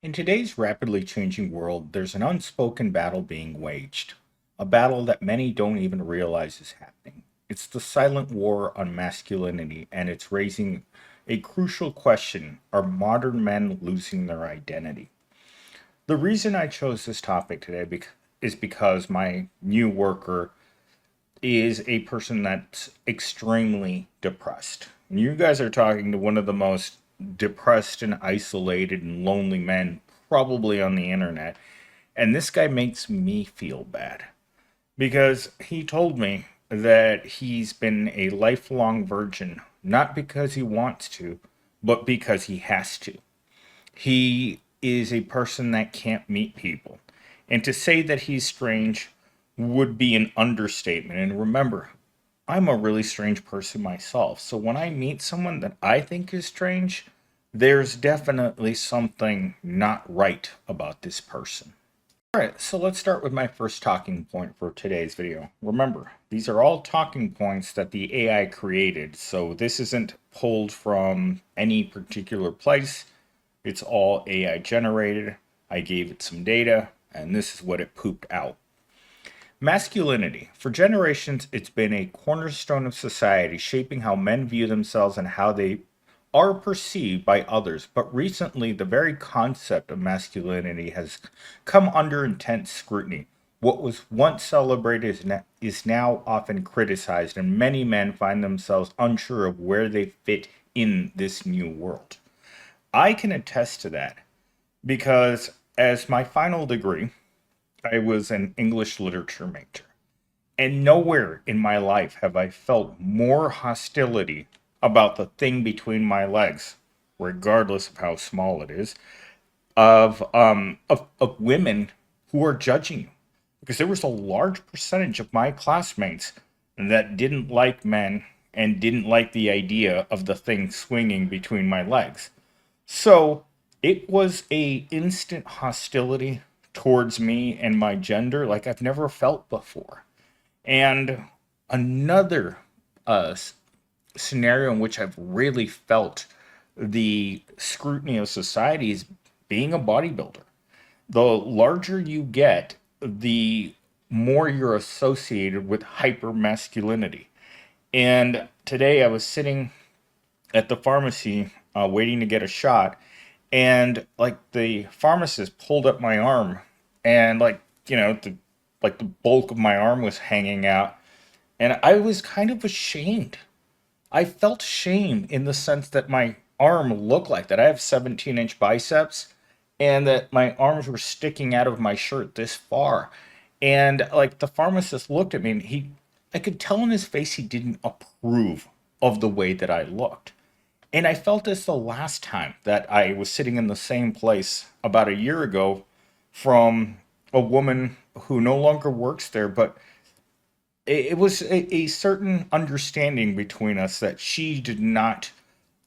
In today's rapidly changing world, there's an unspoken battle being waged, a battle that many don't even realize is happening. It's the silent war on masculinity, and it's raising a crucial question: are modern men losing their identity? The reason I chose this topic today is because my new worker is a person that's extremely depressed. And you guys are talking to one of the most depressed and isolated and lonely men probably on the internet. And this guy makes me feel bad because he told me that he's been a lifelong virgin, not because he wants to, but because he has to. He is a person that can't meet people. And to say that he's strange would be an understatement. And remember, I'm a really strange person myself. So when I meet someone that I think is strange, there's definitely something not right about this person. All right, so let's start with my first talking point for today's video. Remember, these are all talking points that the AI created, so this isn't pulled from any particular place. It's all AI generated. I gave it some data, and this is what it pooped out. Masculinity. For generations, it's been a cornerstone of society, shaping how men view themselves and how they are perceived by others. But recently, the very concept of masculinity has come under intense scrutiny. What was once celebrated is now often criticized, and many men find themselves unsure of where they fit in this new world. I can attest to that because, as my final degree, I was an English literature major. And nowhere in my life have I felt more hostility about the thing between my legs, regardless of how small it is, of women who are judging you. Because there was a large percentage of my classmates that didn't like men and didn't like the idea of the thing swinging between my legs. So it was a instant hostility towards me and my gender like I've never felt before. And another uh, scenario in which I've really felt the scrutiny of society is being a bodybuilder. The larger you get, the more you're associated with hyper masculinity. And today I was sitting at the pharmacy waiting to get a shot, and like the pharmacist pulled up my arm, and the bulk of my arm was hanging out, and I was kind of ashamed. I felt shame in the sense that my arm looked like that. I have 17-inch biceps, and that my arms were sticking out of my shirt this far. And like the pharmacist looked at me, and I could tell in his face he didn't approve of the way that I looked. And I felt this the last time that I was sitting in the same place about a year ago from a woman who no longer works there, but it was a certain understanding between us that she did not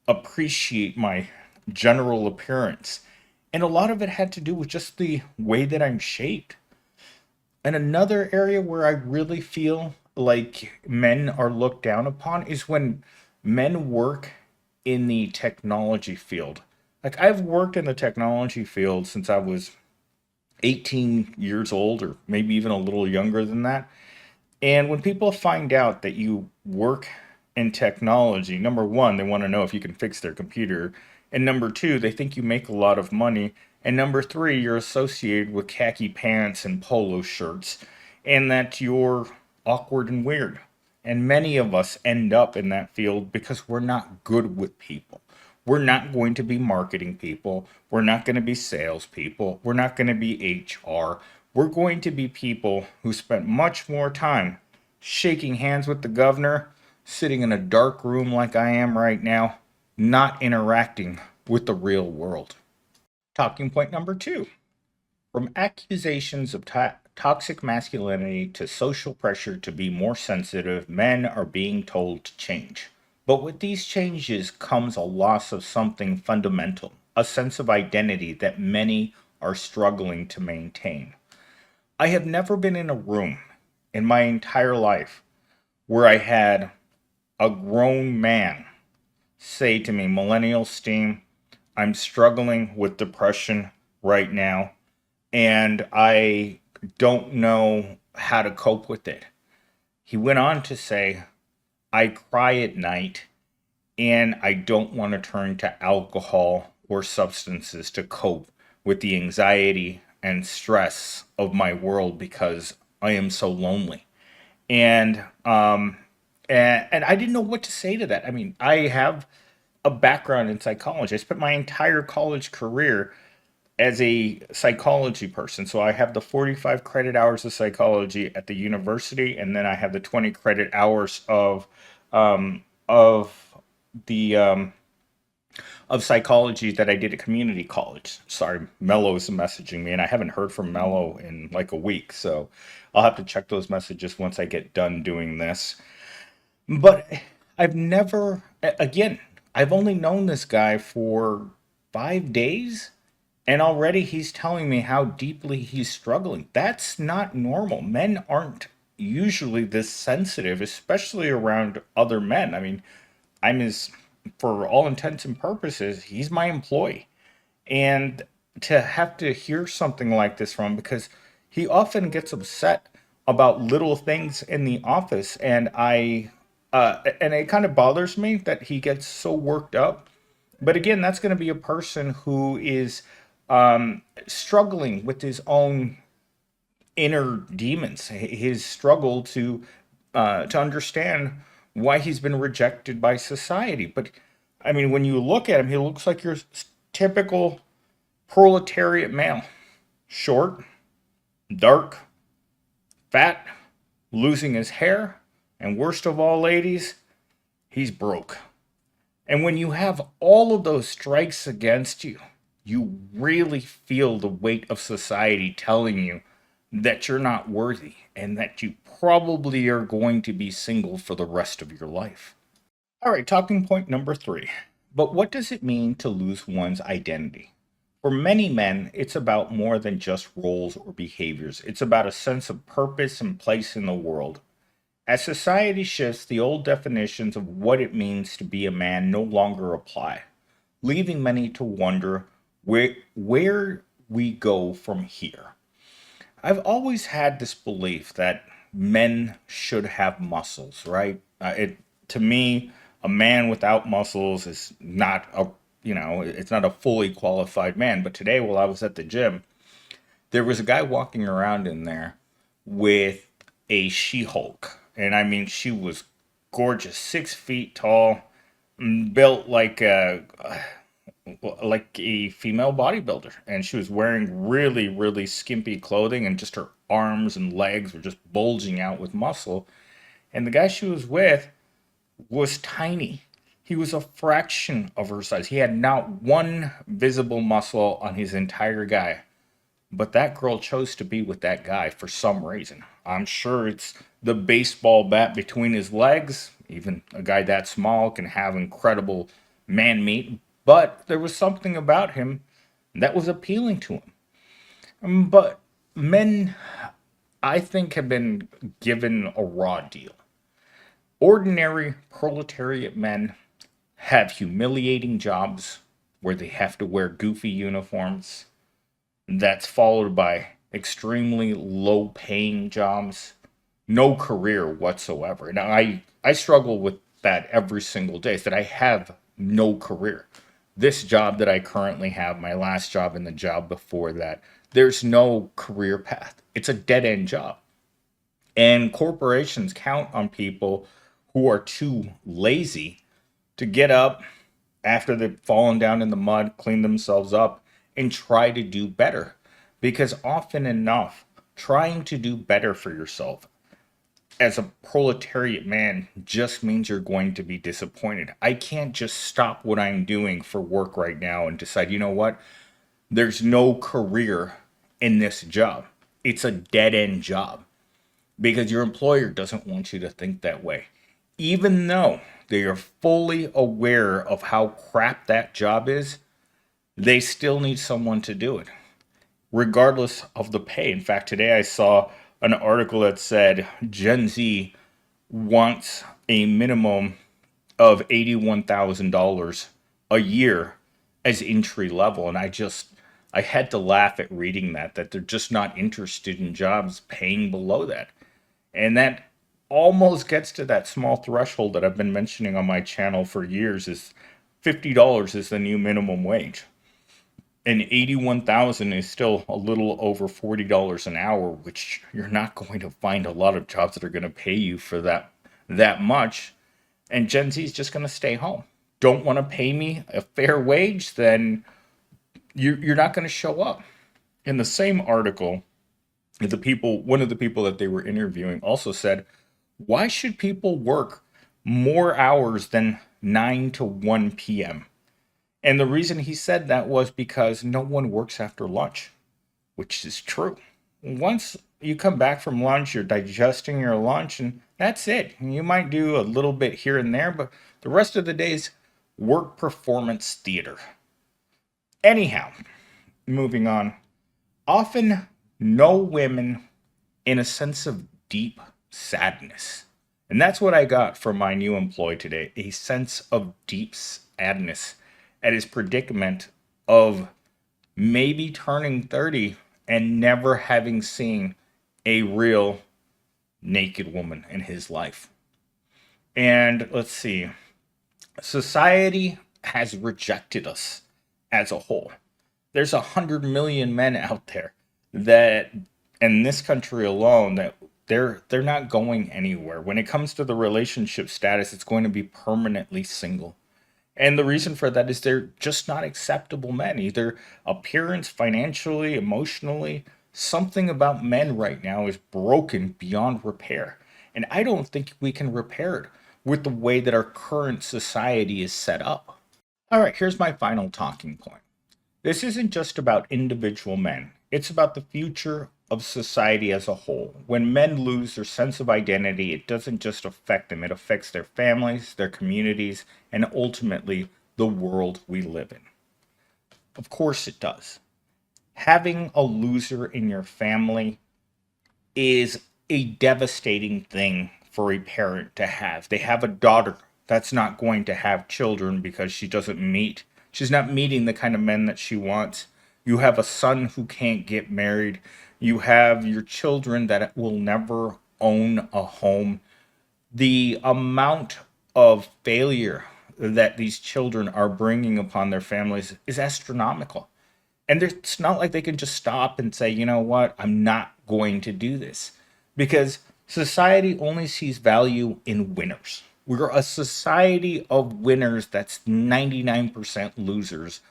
appreciate my general appearance. And a lot of it had to do with just the way that I'm shaped. And another area where I really feel like men are looked down upon is when men work in the technology field. Like I've worked in the technology field since I was 18 years old, or maybe even a little younger than that. And when people find out that you work in technology, number one, they want to know if you can fix their computer. And number two, they think you make a lot of money. And number three, you're associated with khaki pants and polo shirts, and that you're awkward and weird. And many of us end up in that field because we're not good with people. We're not going to be marketing people. We're not going to be salespeople. We're not going to be HR. We're going to be people who spent much more time shaking hands with the governor, sitting in a dark room like I am right now, not interacting with the real world. Talking point number two: from accusations of toxic masculinity to social pressure to be more sensitive, men are being told to change. But with these changes comes a loss of something fundamental, a sense of identity that many are struggling to maintain. I have never been in a room in my entire life where I had a grown man say to me, "Millennial Steam, I'm struggling with depression right now, and I don't know how to cope with it. He went on to say, I cry at night and I don't want to turn to alcohol or substances to cope with the anxiety and stress of my world because I am so lonely. And and I didn't know what to say to that. I mean, I have a background in psychology. I spent my entire college career as a psychology person. So I have the 45 credit hours of psychology at the university, and then I have the 20 credit hours of the of psychology that I did at community college. Sorry, Mello's messaging me, and I haven't heard from Mello in like a week, so I'll have to check those messages once I get done doing this. But I've never, again, I've only known this guy for 5 days, and already he's telling me how deeply he's struggling. That's not normal. Men aren't usually this sensitive, especially around other men. I mean, I'm his, for all intents and purposes, he's my employee. And to have to hear something like this from him, because he often gets upset about little things in the office, and it kind of bothers me that he gets so worked up. But again, that's going to be a person who is struggling with his own inner demons, his struggle to understand why he's been rejected by society. But I mean, when you look at him, he looks like your typical proletariat male, short, dark, fat, losing his hair, and worst of all, ladies, he's broke. And when you have all of those strikes against you, you really feel the weight of society telling you that you're not worthy and that you probably are going to be single for the rest of your life. All right, talking point number three. But what does it mean to lose one's identity? For many men, it's about more than just roles or behaviors. It's about a sense of purpose and place in the world. As society shifts, the old definitions of what it means to be a man no longer apply, leaving many to wonder where we go from here. I've always had this belief that men should have muscles, right? It to me, a man without muscles is not a it's not a fully qualified man. But today, while I was at the gym, there was a guy walking around in there with a She-Hulk, and I mean, she was gorgeous, 6 feet tall, built like a female bodybuilder, and she was wearing really really skimpy clothing, and just her arms and legs were just bulging out with muscle. And the guy she was with was tiny. He was a fraction of her size. He had not one visible muscle on his entire guy. But that girl chose to be with that guy for some reason. I'm sure it's the baseball bat between his legs. Even a guy that small can have incredible man meat. But there was something about him that was appealing to him. But men, I think, have been given a raw deal. Ordinary proletariat men have humiliating jobs where they have to wear goofy uniforms. That's followed by extremely low paying jobs, no career whatsoever. Now, I struggle with that every single day, is that I have no career. This job that I currently have, my last job and the job before that, there's no career path. It's a dead end job. And corporations count on people who are too lazy to get up after they've fallen down in the mud, clean themselves up, and try to do better. Because often enough, trying to do better for yourself as a proletariat man just means you're going to be disappointed. I can't just stop what I'm doing for work right now and decide, you know what? There's no career in this job. It's a dead end job because your employer doesn't want you to think that way. Even though they are fully aware of how crap that job is, they still need someone to do it, regardless of the pay. In fact, today I saw an article that said Gen Z wants a minimum of $81,000 a year as entry level. And I had to laugh at reading that they're just not interested in jobs paying below that. And that almost gets to that small threshold that I've been mentioning on my channel for years is $50 is the new minimum wage. And 81,000 is still a little over $40 an hour, which you're not going to find a lot of jobs that are going to pay you for that much. And Gen Z is just going to stay home. Don't want to pay me a fair wage, then you're not going to show up. In the same article, one of the people that they were interviewing also said, why should people work more hours than 9 to 1 p.m.? And the reason he said that was because no one works after lunch, which is true. Once you come back from lunch, you're digesting your lunch, and that's it. You might do a little bit here and there, but the rest of the day's work performance theater. Anyhow, moving on. Often know women in a sense of deep sadness. And that's what I got from my new employee today, a sense of deep sadness at his predicament of maybe turning 30 and never having seen a real naked woman in his life. And let's see, society has rejected us as a whole. There's 100 million men out there that, in this country alone, that they're not going anywhere. When it comes to the relationship status, it's going to be permanently single. And the reason for that is they're just not acceptable men, either appearance, financially, emotionally. Something about men right now is broken beyond repair. And I don't think we can repair it with the way that our current society is set up. All right, here's my final talking point. This isn't just about individual men. It's about the future of society as a whole. When men lose their sense of identity, it doesn't just affect them, it affects their families, their communities, and ultimately the world we live in. Of course it does. Having a loser in your family is a devastating thing for a parent to have. They have a daughter that's not going to have children because she's not meeting the kind of men that she wants. You have a son who can't get married. You have your children that will never own a home. The amount of failure that these children are bringing upon their families is astronomical. And it's not like they can just stop and say, you know what, I'm not going to do this. Because society only sees value in winners. We're a society of winners that's 99% losers.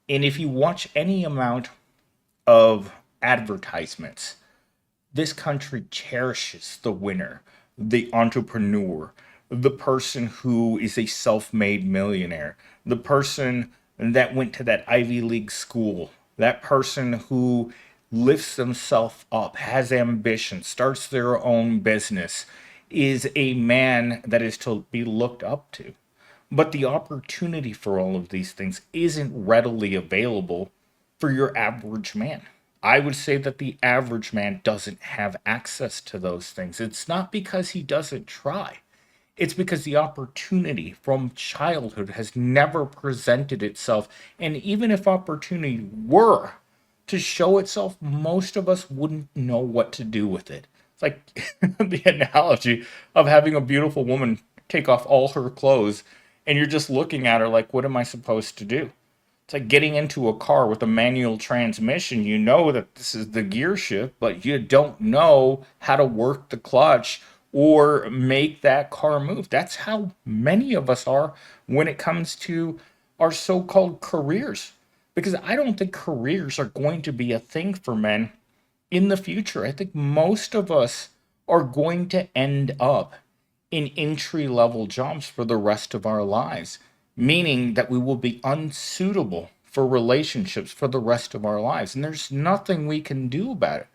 And if you watch any amount of advertisements, this country cherishes the winner, the entrepreneur, the person who is a self-made millionaire, the person that went to that Ivy League school, that person who lifts themselves up, has ambition, starts their own business, is a man that is to be looked up to. But the opportunity for all of these things isn't readily available for your average man. I would say that the average man doesn't have access to those things. It's not because he doesn't try. It's because the opportunity from childhood has never presented itself. And even if opportunity were to show itself, most of us wouldn't know what to do with it. It's like the analogy of having a beautiful woman take off all her clothes and you're just looking at her like, what am I supposed to do? It's like getting into a car with a manual transmission. You know that this is the gear shift, but you don't know how to work the clutch or make that car move. That's how many of us are when it comes to our so-called careers. Because I don't think careers are going to be a thing for men in the future. I think most of us are going to end up in entry level jobs for the rest of our lives, meaning that we will be unsuitable for relationships for the rest of our lives. And there's nothing we can do about it.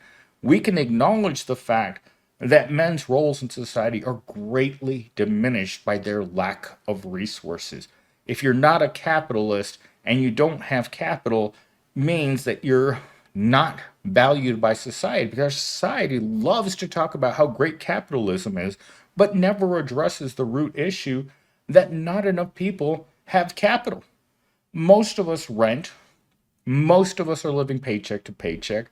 We can acknowledge the fact that men's roles in society are greatly diminished by their lack of resources. If you're not a capitalist and you don't have capital, means that you're not valued by society, because society loves to talk about how great capitalism is, but never addresses the root issue that not enough people have capital. Most of us rent Most of us are living paycheck to paycheck,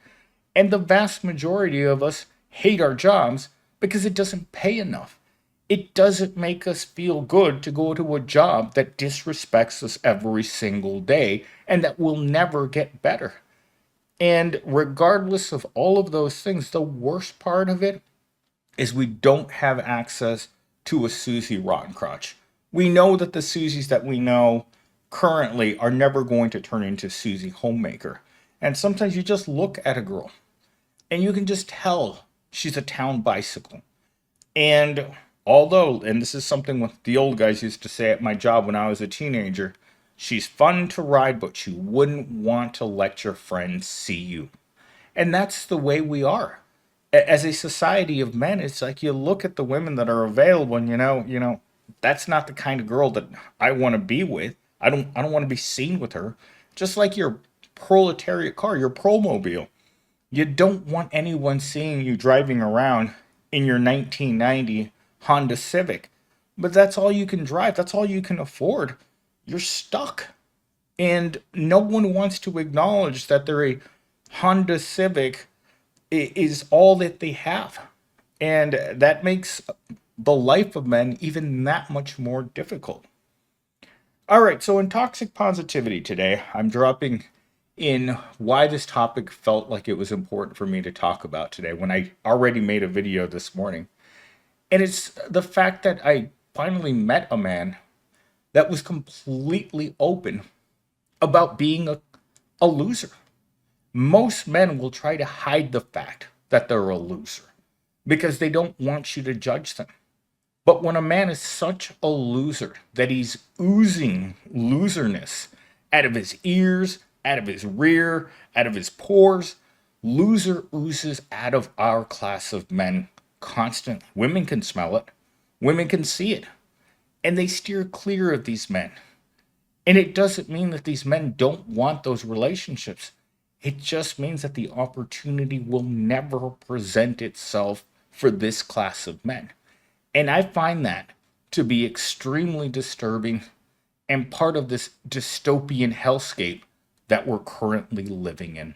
and the vast majority of us hate our jobs because it doesn't pay enough. It doesn't make us feel good to go to a job that disrespects us every single day and that will never get better. And regardless of all of those things, the worst part of it is we don't have access to a Susie Rottencrotch. We know that the Susies that we know currently are never going to turn into Susie Homemaker. And sometimes you just look at a girl and you can just tell she's a town bicycle. And although, and this is something what the old guys used to say at my job when I was a teenager, she's fun to ride, but you wouldn't want to let your friends see you. And that's the way we are. As a society of men, it's like you look at the women that are available and that's not the kind of girl that I want to be with. I don't want to be seen with her. Just like your proletariat car, your Promobile. You don't want anyone seeing you driving around in your 1990 Honda Civic. But that's all you can drive. That's all you can afford. You're stuck. And no one wants to acknowledge that they're a Honda Civic is all that they have. And that makes the life of men even that much more difficult. All right, so in toxic positivity today, I'm dropping in why this topic felt like it was important for me to talk about today when I already made a video this morning. And it's the fact that I finally met a man that was completely open about being a loser. Most men will try to hide the fact that they're a loser because they don't want you to judge them. But when a man is such a loser that he's oozing loserness out of his ears, out of his rear, out of his pores, loser oozes out of our class of men constantly. Women can smell it, women can see it, and they steer clear of these men. And it doesn't mean that these men don't want those relationships. It just means that the opportunity will never present itself for this class of men. And I find that to be extremely disturbing and part of this dystopian hellscape that we're currently living in.